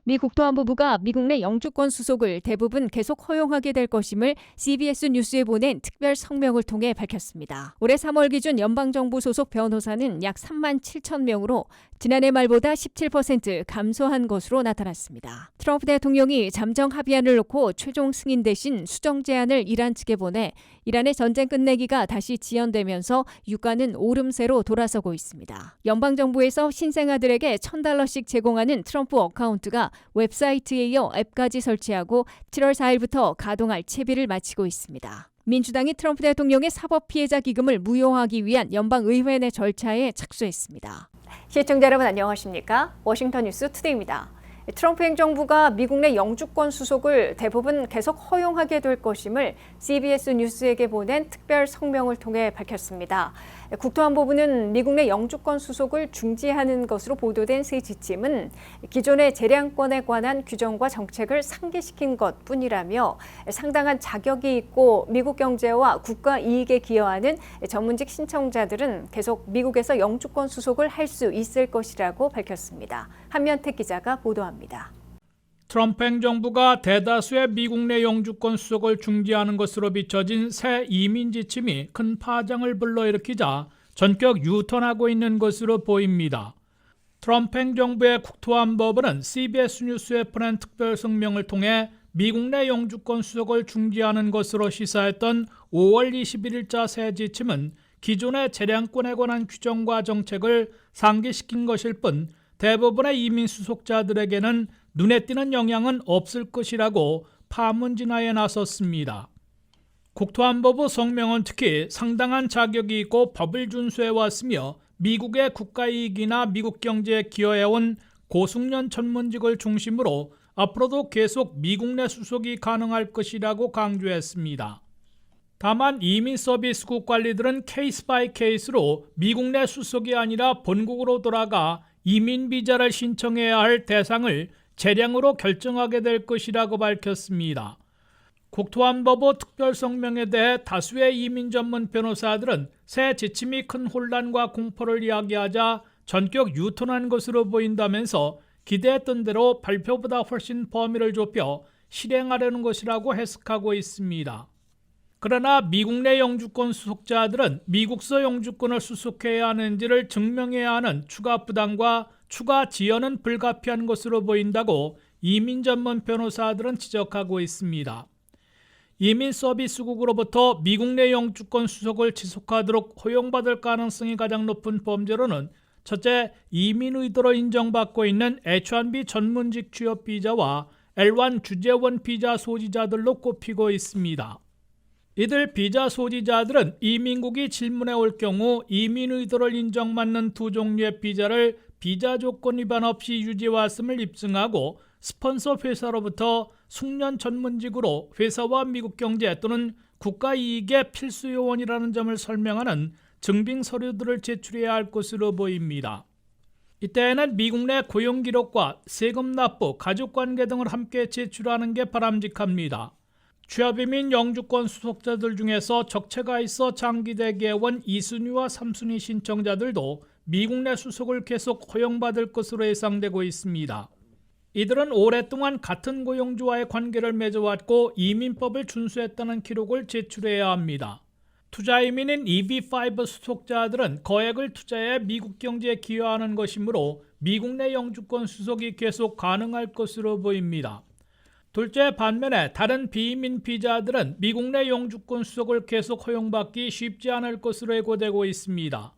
미 국토안보부가 미국 내 영주권 수속을 대부분 계속 허용하게 될 것임을 CBS 뉴스에 보낸 특별 성명을 통해 밝혔습니다. 올해 3월 기준 연방정부 소속 변호사는 약 3만 7천 명으로 지난해 말보다 17% 감소한 것으로 나타났습니다. 트럼프 대통령이 잠정 합의안을 놓고 최종 승인 대신 수정 제안을 이란 측에 보내 이란의 전쟁 끝내기가 다시 지연되면서 유가는 오름세로 돌아서고 있습니다. 연방정부에서 신생아들에게 $1,000씩 제공하는 트럼프 어카운트가 웹사이트에 이어 앱까지 설치하고 7월 4일부터 가동할 채비를 마치고 있습니다. 민주당이 트럼프 대통령의 사법피해자 기금을 무효화하기 위한 연방의회 내 절차에 착수했습니다. 시청자 여러분 안녕하십니까? 워싱턴 뉴스 투데이입니다. 트럼프 행정부가 미국 내 영주권 수속을 대부분 계속 허용하게 될 것임을 CBS 뉴스에게 보낸 특별 성명을 통해 밝혔습니다. 국토안보부는 미국 내 영주권 수속을 중지하는 것으로 보도된 새 지침은 기존의 재량권에 관한 규정과 정책을 상기시킨 것뿐이라며 상당한 자격이 있고 미국 경제와 국가 이익에 기여하는 전문직 신청자들은 계속 미국에서 영주권 수속을 할 수 있을 것이라고 밝혔습니다. 한면택 기자가 보도합니다. 트럼프 행정부가 대다수의 미국 내 영주권 수속을 중지하는 것으로 비춰진 새 이민 지침이 큰 파장을 불러일으키자 전격 유턴하고 있는 것으로 보입니다. 트럼프 행정부의 국토안보부는 CBS 뉴스에 보낸 특별 성명을 통해 미국 내 영주권 수속을 중지하는 것으로 시사했던 5월 21일자 새 지침은 기존의 재량권에 관한 규정과 정책을 상기시킨 것일 뿐 대부분의 이민 수속자들에게는 눈에 띄는 영향은 없을 것이라고 파문진화에 나섰습니다. 국토안보부 성명은 특히 상당한 자격이 있고 법을 준수해왔으며 미국의 국가이익이나 미국 경제에 기여해온 고숙련 전문직을 중심으로 앞으로도 계속 미국 내 수속이 가능할 것이라고 강조했습니다. 다만 이민 서비스국 관리들은 케이스 바이 케이스로 미국 내 수속이 아니라 본국으로 돌아가 이민 비자를 신청해야 할 대상을 재량으로 결정하게 될 것이라고 밝혔습니다. 국토안보부 특별 성명에 대해 다수의 이민 전문 변호사들은 새 지침이 큰 혼란과 공포를 이야기하자 전격 유턴한 것으로 보인다면서 기대했던 대로 발표보다 훨씬 범위를 좁혀 실행하려는 것이라고 해석하고 있습니다. 그러나 미국 내 영주권 수속자들은 미국서 영주권을 수속해야 하는지를 증명해야 하는 추가 부담과 추가 지연은 불가피한 것으로 보인다고 이민 전문 변호사들은 지적하고 있습니다. 이민 서비스국으로부터 미국 내 영주권 수속을 지속하도록 허용받을 가능성이 가장 높은 범죄로는 첫째, 이민 의도로 인정받고 있는 H-1B 전문직 취업 비자와 L-1 주재원 비자 소지자들로 꼽히고 있습니다. 이들 비자 소지자들은 이민국이 질문해 올 경우 이민 의도를 인정받는 두 종류의 비자를 비자 조건 위반 없이 유지해왔음을 입증하고 스폰서 회사로부터 숙련 전문직으로 회사와 미국 경제 또는 국가 이익의 필수 요원이라는 점을 설명하는 증빙 서류들을 제출해야 할 것으로 보입니다. 이때에는 미국 내 고용 기록과 세금 납부, 가족관계 등을 함께 제출하는 게 바람직합니다. 취업이민 영주권 수속자들 중에서 적체가 있어 장기 대기해온 2순위와 3순위 신청자들도 미국 내 수속을 계속 허용받을 것으로 예상되고 있습니다. 이들은 오랫동안 같은 고용주와의 관계를 맺어왔고 이민법을 준수했다는 기록을 제출해야 합니다. 투자이민인 EB-5 수속자들은 거액을 투자해 미국 경제에 기여하는 것이므로 미국 내 영주권 수속이 계속 가능할 것으로 보입니다. 둘째, 반면에 다른 비이민 비자들은 미국 내 영주권 수속을 계속 허용받기 쉽지 않을 것으로 예고되고 있습니다.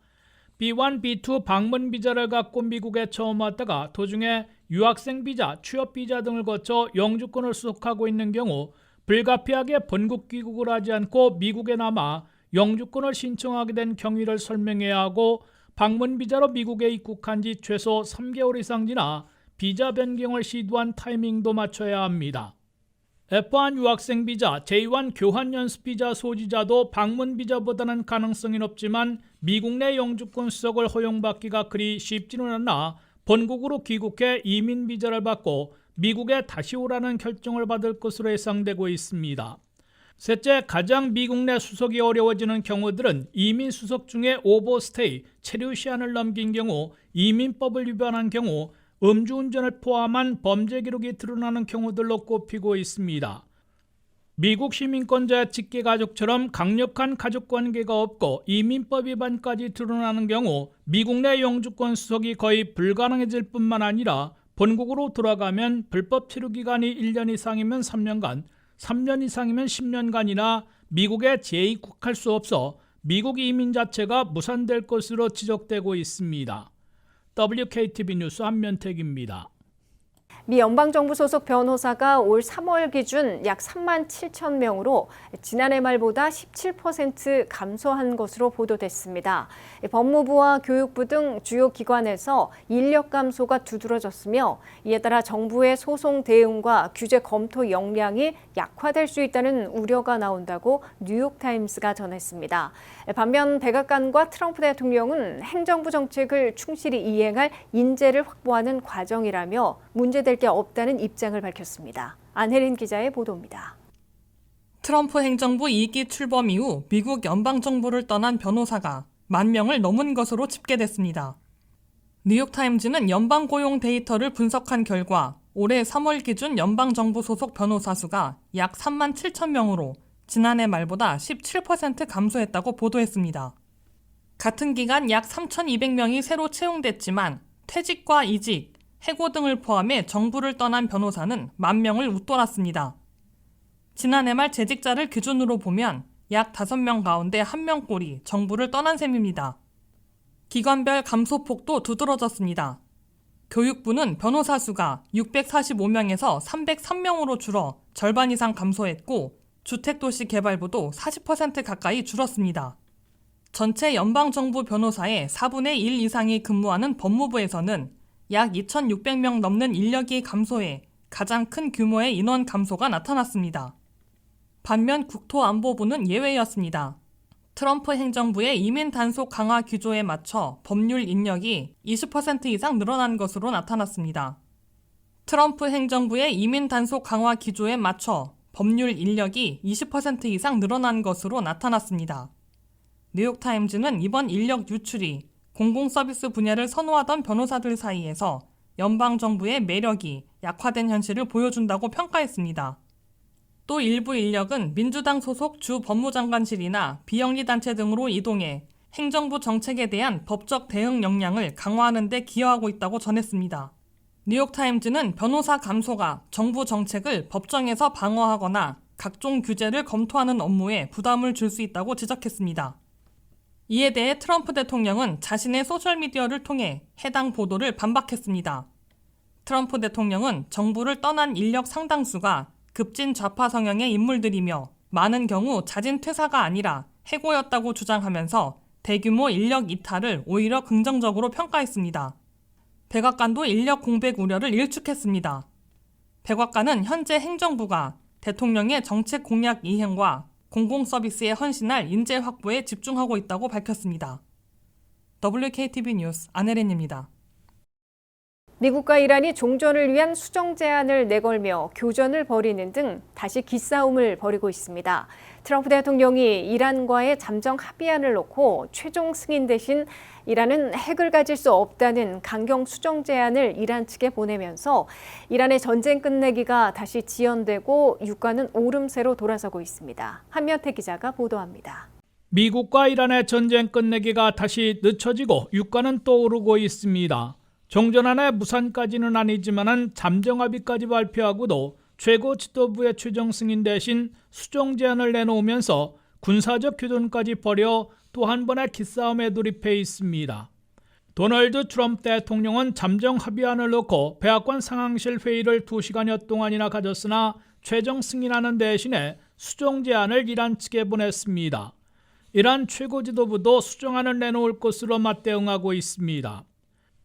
B1, B2 방문 비자를 갖고 미국에 처음 왔다가 도중에 유학생 비자, 취업 비자 등을 거쳐 영주권을 수속하고 있는 경우 불가피하게 본국 귀국을 하지 않고 미국에 남아 영주권을 신청하게 된 경위를 설명해야 하고 방문 비자로 미국에 입국한 지 최소 3개월 이상 지나 비자 변경을 시도한 타이밍도 맞춰야 합니다. F1 유학생 비자, J1 교환 연수 비자 소지자도 방문 비자보다는 가능성이 높지만 미국 내 영주권 수속을 허용받기가 그리 쉽지는 않아 본국으로 귀국해 이민 비자를 받고 미국에 다시 오라는 결정을 받을 것으로 예상되고 있습니다. 셋째, 가장 미국 내 수속이 어려워지는 경우들은 이민 수속 중에 오버스테이, 체류 시한을 넘긴 경우, 이민법을 위반한 경우, 음주운전을 포함한 범죄 기록이 드러나는 경우들로 꼽히고 있습니다. 미국 시민권자의 직계가족처럼 강력한 가족관계가 없고 이민법 위반까지 드러나는 경우 미국 내 영주권 수속이 거의 불가능해질 뿐만 아니라 본국으로 돌아가면 불법 체류기간이 1년 이상이면 3년간, 3년 이상이면 10년간이나 미국에 재입국할 수 없어 미국 이민 자체가 무산될 것으로 지적되고 있습니다. WKTV 뉴스 안면택입니다. 미 연방정부 소속 변호사가 올 3월 기준 약 3만 7천 명으로 지난해 말보다 17% 감소한 것으로 보도됐습니다. 법무부와 교육부 등 주요 기관에서 인력 감소가 두드러졌으며 이에 따라 정부의 소송 대응과 규제 검토 역량이 약화될 수 있다는 우려가 나온다고 뉴욕타임스가 전했습니다. 반면 백악관과 트럼프 대통령은 행정부 정책을 충실히 이행할 인재를 확보하는 과정이라며 문제될 게 없다는 입장을 밝혔습니다. 안혜린 기자의 보도입니다. 트럼프 행정부 2기 출범 이후 미국 연방정부를 떠난 변호사가 10,000명을 넘은 것으로 집계됐습니다. 뉴욕타임즈는 연방고용 데이터를 분석한 결과 올해 3월 기준 연방정부 소속 변호사 수가 약 3만 7천 명으로 지난해 말보다 17% 감소했다고 보도했습니다. 같은 기간 약 3,200명이 새로 채용됐지만 퇴직과 이직, 해고 등을 포함해 정부를 떠난 변호사는 10,000명을 웃돌았습니다. 지난해 말 재직자를 기준으로 보면 약 5명 가운데 1명꼴이 정부를 떠난 셈입니다. 기관별 감소폭도 두드러졌습니다. 교육부는 변호사 수가 645명에서 303명으로 줄어 절반 이상 감소했고 주택도시개발부도 40% 가까이 줄었습니다. 전체 연방정부 변호사의 4분의 1 이상이 근무하는 법무부에서는 약 2,600명 넘는 인력이 감소해 가장 큰 규모의 인원 감소가 나타났습니다. 반면 국토안보부는 예외였습니다. 트럼프 행정부의 이민 단속 강화 기조에 맞춰 법률 인력이 20% 이상 늘어난 것으로 나타났습니다. 트럼프 행정부의 이민 단속 강화 기조에 맞춰 법률 인력이 20% 이상 늘어난 것으로 나타났습니다. 뉴욕타임즈는 이번 인력 유출이 공공서비스 분야를 선호하던 변호사들 사이에서 연방정부의 매력이 약화된 현실을 보여준다고 평가했습니다. 또 일부 인력은 민주당 소속 주 법무장관실이나 비영리단체 등으로 이동해 행정부 정책에 대한 법적 대응 역량을 강화하는 데 기여하고 있다고 전했습니다. 뉴욕타임즈는 변호사 감소가 정부 정책을 법정에서 방어하거나 각종 규제를 검토하는 업무에 부담을 줄 수 있다고 지적했습니다. 이에 대해 트럼프 대통령은 자신의 소셜미디어를 통해 해당 보도를 반박했습니다. 트럼프 대통령은 정부를 떠난 인력 상당수가 급진 좌파 성향의 인물들이며 많은 경우 자진 퇴사가 아니라 해고였다고 주장하면서 대규모 인력 이탈을 오히려 긍정적으로 평가했습니다. 백악관도 인력 공백 우려를 일축했습니다. 백악관은 현재 행정부가 대통령의 정책 공약 이행과 공공서비스에 헌신할 인재 확보에 집중하고 있다고 밝혔습니다. WKTV 뉴스 안혜린입니다. 미국과 이란이 종전을 위한 수정 제안을 내걸며 교전을 벌이는 등 다시 기싸움을 벌이고 있습니다. 트럼프 대통령이 이란과의 잠정 합의안을 놓고 최종 승인 대신 이란은 핵을 가질 수 없다는 강경 수정 제안을 이란 측에 보내면서 이란의 전쟁 끝내기가 다시 지연되고 유가는 오름세로 돌아서고 있습니다. 한면태 기자가 보도합니다. 미국과 이란의 전쟁 끝내기가 다시 늦춰지고 유가는 또 오르고 있습니다. 종전안의 무산까지는 아니지만은 잠정합의까지 발표하고도 최고 지도부의 최종 승인 대신 수정 제안을 내놓으면서 군사적 교전까지 벌여 또 한 번의 기싸움에 돌입해 있습니다. 도널드 트럼프 대통령은 잠정 합의안을 놓고 백악관 상황실 회의를 2시간여 동안이나 가졌으나 최종 승인하는 대신에 수정 제안을 이란 측에 보냈습니다. 이란 최고 지도부도 수정안을 내놓을 것으로 맞대응하고 있습니다.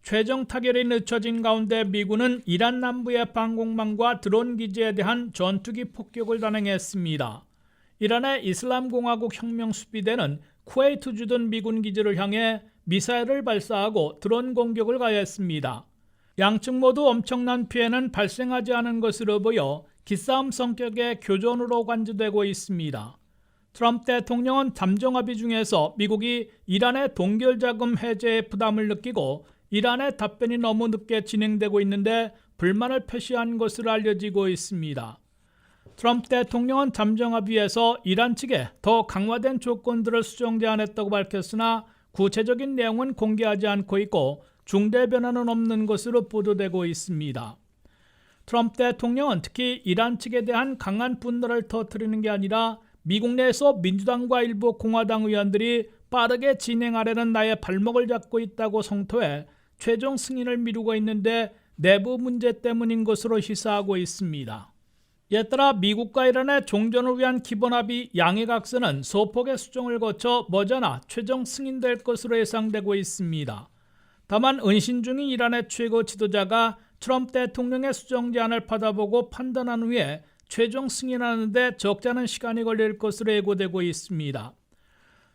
최종 타결이 늦춰진 가운데 미군은 이란 남부의 방공망과 드론 기지에 대한 전투기 폭격을 단행했습니다. 이란의 이슬람공화국 혁명수비대는 쿠웨이트 주둔 미군 기지를 향해 미사일을 발사하고 드론 공격을 가했습니다. 양측 모두 엄청난 피해는 발생하지 않은 것으로 보여 기싸움 성격의 교전으로 간주되고 있습니다. 트럼프 대통령은 잠정합의 중에서 미국이 이란의 동결자금 해제에 부담을 느끼고 이란의 답변이 너무 늦게 진행되고 있는데 불만을 표시한 것으로 알려지고 있습니다. 트럼프 대통령은 잠정합의에서 이란 측에 더 강화된 조건들을 수정 제안했다고 밝혔으나 구체적인 내용은 공개하지 않고 있고 중대 변화는 없는 것으로 보도되고 있습니다. 트럼프 대통령은 특히 이란 측에 대한 강한 분노를 터뜨리는 게 아니라 미국 내에서 민주당과 일부 공화당 의원들이 빠르게 진행하려는 나의 발목을 잡고 있다고 성토해 최종 승인을 미루고 있는데 내부 문제 때문인 것으로 시사하고 있습니다. 이에 따라 미국과 이란의 종전을 위한 기본합의 양해각서는 소폭의 수정을 거쳐 머지않아 최종 승인될 것으로 예상되고 있습니다. 다만 은신 중인 이란의 최고 지도자가 트럼프 대통령의 수정 제안을 받아보고 판단한 후에 최종 승인하는 데 적지 않은 시간이 걸릴 것으로 예고되고 있습니다.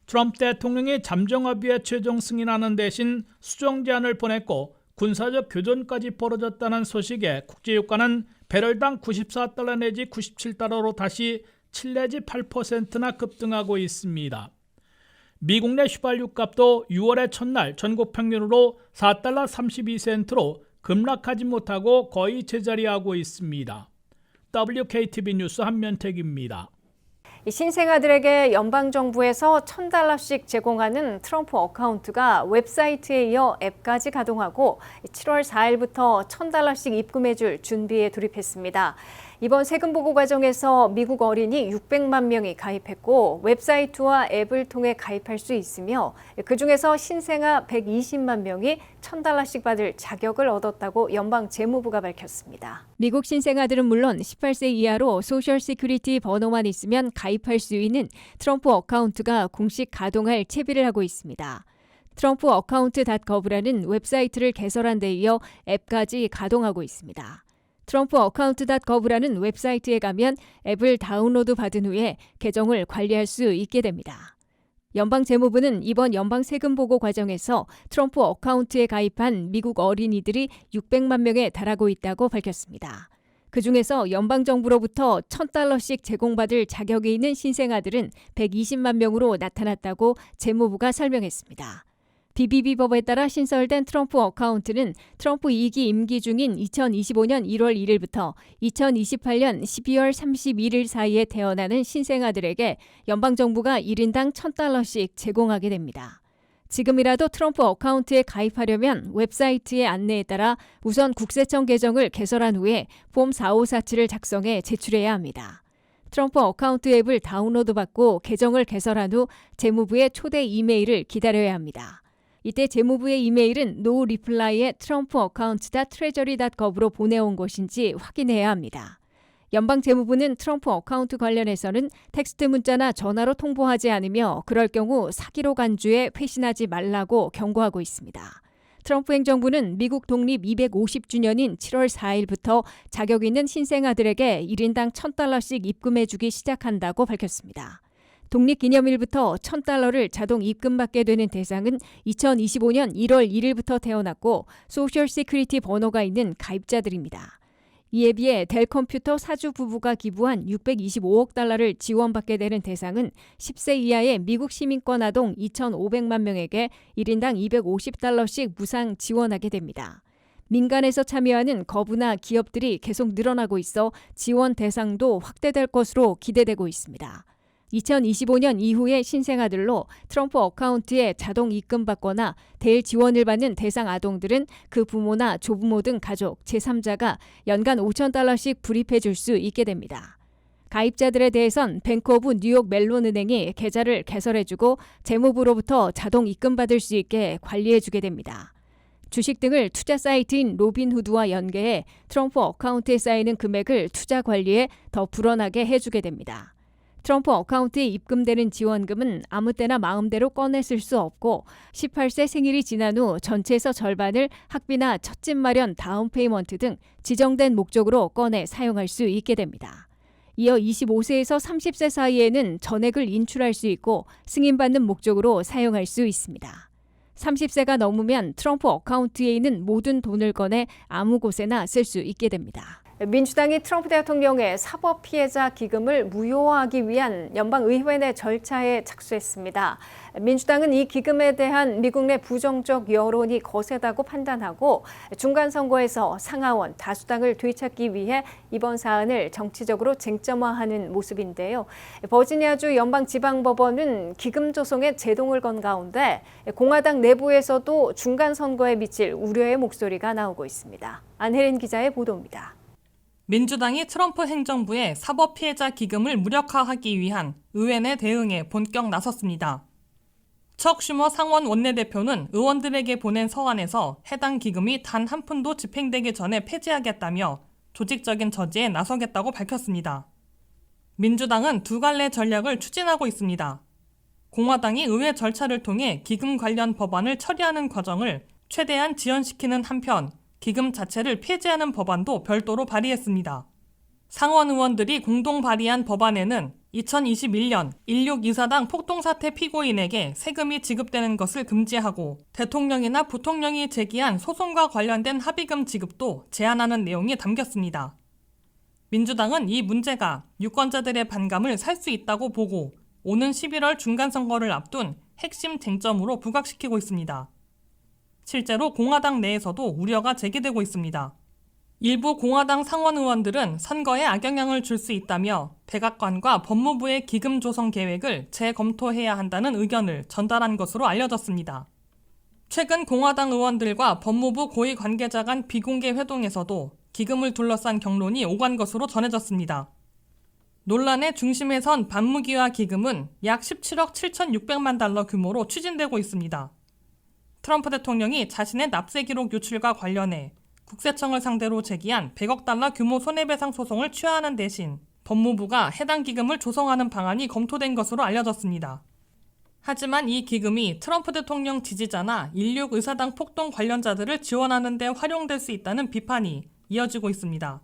트럼프 대통령이 잠정합의에 최종 승인하는 대신 수정 제안을 보냈고 군사적 교전까지 벌어졌다는 소식에 국제유가는 배럴당 94달러 내지 97달러로 다시 7 내지 8%나 급등하고 있습니다. 미국 내 휘발유 값도 6월의 첫날 전국 평균으로 4달러 32센트로 급락하지 못하고 거의 제자리하고 있습니다. WKTV 뉴스 한면택입니다. 신생아들에게 연방정부에서 $1,000씩 제공하는 트럼프 어카운트가 웹사이트에 이어 앱까지 가동하고 7월 4일부터 $1,000씩 입금해줄 준비에 돌입했습니다. 이번 세금 보고 과정에서 미국 어린이 600만 명이 가입했고 웹사이트와 앱을 통해 가입할 수 있으며 그중에서 신생아 120만 명이 $1,000씩 받을 자격을 얻었다고 연방 재무부가 밝혔습니다. 미국 신생아들은 물론 18세 이하로 소셜 시큐리티 번호만 있으면 가입할 수 있는 트럼프 어카운트가 공식 가동할 채비를 하고 있습니다. 트럼프 어카운트.gov라는 웹사이트를 개설한 데 이어 앱까지 가동하고 있습니다. 트럼프 어카운트.gov라는 웹사이트에 가면 앱을 다운로드 받은 후에 계정을 관리할 수 있게 됩니다. 연방 재무부는 이번 연방 세금 보고 과정에서 트럼프 어카운트에 가입한 미국 어린이들이 600만 명에 달하고 있다고 밝혔습니다. 그중에서 연방정부로부터 $1,000씩 제공받을 자격이 있는 신생아들은 120만 명으로 나타났다고 재무부가 설명했습니다. BBB법에 따라 신설된 트럼프 어카운트는 트럼프 2기 임기 중인 2025년 1월 1일부터 2028년 12월 31일 사이에 태어나는 신생아들에게 연방정부가 1인당 $1,000씩 제공하게 됩니다. 지금이라도 트럼프 어카운트에 가입하려면 웹사이트의 안내에 따라 우선 국세청 계정을 개설한 후에 폼 4547을 작성해 제출해야 합니다. 트럼프 어카운트 앱을 다운로드 받고 계정을 개설한 후 재무부의 초대 이메일을 기다려야 합니다. 이때 재무부의 이메일은 no reply의 trump-account.treasury.gov로 보내온 것인지 확인해야 합니다. 연방 재무부는 트럼프 어카운트 관련해서는 텍스트 문자나 전화로 통보하지 않으며 그럴 경우 사기로 간주해 회신하지 말라고 경고하고 있습니다. 트럼프 행정부는 미국 독립 250주년인 7월 4일부터 자격 있는 신생아들에게 1인당 $1,000씩 입금해주기 시작한다고 밝혔습니다. 독립기념일부터 $1,000를 자동 입금받게 되는 대상은 2025년 1월 1일부터 태어났고 소셜 시큐리티 번호가 있는 가입자들입니다. 이에 비해 델 컴퓨터 사주 부부가 기부한 $625억 지원받게 되는 대상은 10세 이하의 미국 시민권 아동 2,500만 명에게 1인당 $250씩 무상 지원하게 됩니다. 민간에서 참여하는 거부나 기업들이 계속 늘어나고 있어 지원 대상도 확대될 것으로 기대되고 있습니다. 2025년 이후의 신생아들로 트럼프 어카운트에 자동 입금받거나 델 지원을 받는 대상 아동들은 그 부모나 조부모 등 가족, 제3자가 연간 $5,000씩 불입해 줄 수 있게 됩니다. 가입자들에 대해선 뱅크 오브 뉴욕 멜론 은행이 계좌를 개설해주고 재무부로부터 자동 입금받을 수 있게 관리해주게 됩니다. 주식 등을 투자 사이트인 로빈후드와 연계해 트럼프 어카운트에 쌓이는 금액을 투자 관리에 더 불어나게 해주게 됩니다. 트럼프 어카운트에 입금되는 지원금은 아무 때나 마음대로 꺼내 쓸 수 없고 18세 생일이 지난 후 전체에서 절반을 학비나 첫집 마련 다운 페이먼트 등 지정된 목적으로 꺼내 사용할 수 있게 됩니다. 이어 25세에서 30세 사이에는 전액을 인출할 수 있고 승인받는 목적으로 사용할 수 있습니다. 30세가 넘으면 트럼프 어카운트에 있는 모든 돈을 꺼내 아무 곳에나 쓸 수 있게 됩니다. 민주당이 트럼프 대통령의 사법 피해자 기금을 무효화하기 위한 연방의회 내 절차에 착수했습니다. 민주당은 이 기금에 대한 미국 내 부정적 여론이 거세다고 판단하고 중간 선거에서 상하원 다수당을 되찾기 위해 이번 사안을 정치적으로 쟁점화하는 모습인데요. 버지니아주 연방지방법원은 기금 조성에 제동을 건 가운데 공화당 내부에서도 중간 선거에 미칠 우려의 목소리가 나오고 있습니다. 안혜린 기자의 보도입니다. 민주당이 트럼프 행정부의 사법 피해자 기금을 무력화하기 위한 의회 내 대응에 본격 나섰습니다. 척 슈머 상원 원내대표는 의원들에게 보낸 서한에서 해당 기금이 단 한 푼도 집행되기 전에 폐지하겠다며 조직적인 저지에 나서겠다고 밝혔습니다. 민주당은 두 갈래 전략을 추진하고 있습니다. 공화당이 의회 절차를 통해 기금 관련 법안을 처리하는 과정을 최대한 지연시키는 한편 기금 자체를 폐지하는 법안도 별도로 발의했습니다. 상원 의원들이 공동 발의한 법안에는 2021년 16이사당 폭동사태 피고인에게 세금이 지급되는 것을 금지하고 대통령이나 부통령이 제기한 소송과 관련된 합의금 지급도 제한하는 내용이 담겼습니다. 민주당은 이 문제가 유권자들의 반감을 살 수 있다고 보고 오는 11월 중간선거를 앞둔 핵심 쟁점으로 부각시키고 있습니다. 실제로 공화당 내에서도 우려가 제기되고 있습니다. 일부 공화당 상원 의원들은 선거에 악영향을 줄 수 있다며 백악관과 법무부의 기금 조성 계획을 재검토해야 한다는 의견을 전달한 것으로 알려졌습니다. 최근 공화당 의원들과 법무부 고위 관계자 간 비공개 회동에서도 기금을 둘러싼 격론이 오간 것으로 전해졌습니다. 논란의 중심에 선 반무기화 기금은 약 17억 7,600만 달러 규모로 추진되고 있습니다. 트럼프 대통령이 자신의 납세 기록 유출과 관련해 국세청을 상대로 제기한 100억 달러 규모 손해배상 소송을 취하하는 대신 법무부가 해당 기금을 조성하는 방안이 검토된 것으로 알려졌습니다. 하지만 이 기금이 트럼프 대통령 지지자나 16의사당 폭동 관련자들을 지원하는 데 활용될 수 있다는 비판이 이어지고 있습니다.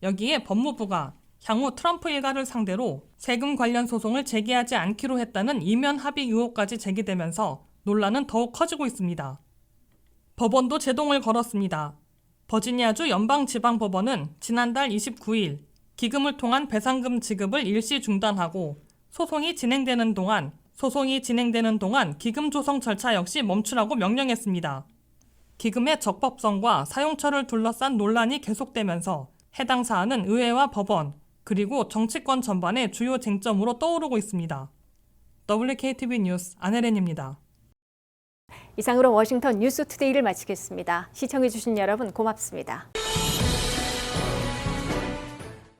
여기에 법무부가 향후 트럼프 일가를 상대로 세금 관련 소송을 제기하지 않기로 했다는 이면 합의 의혹까지 제기되면서 논란은 더욱 커지고 있습니다. 법원도 제동을 걸었습니다. 버지니아주 연방지방법원은 지난달 29일 기금을 통한 배상금 지급을 일시 중단하고 소송이 진행되는 동안 기금 조성 절차 역시 멈추라고 명령했습니다. 기금의 적법성과 사용처를 둘러싼 논란이 계속되면서 해당 사안은 의회와 법원, 그리고 정치권 전반의 주요 쟁점으로 떠오르고 있습니다. WKTV 뉴스 안혜린입니다. 이상으로 워싱턴 뉴스투데이를 마치겠습니다. 시청해주신 여러분 고맙습니다.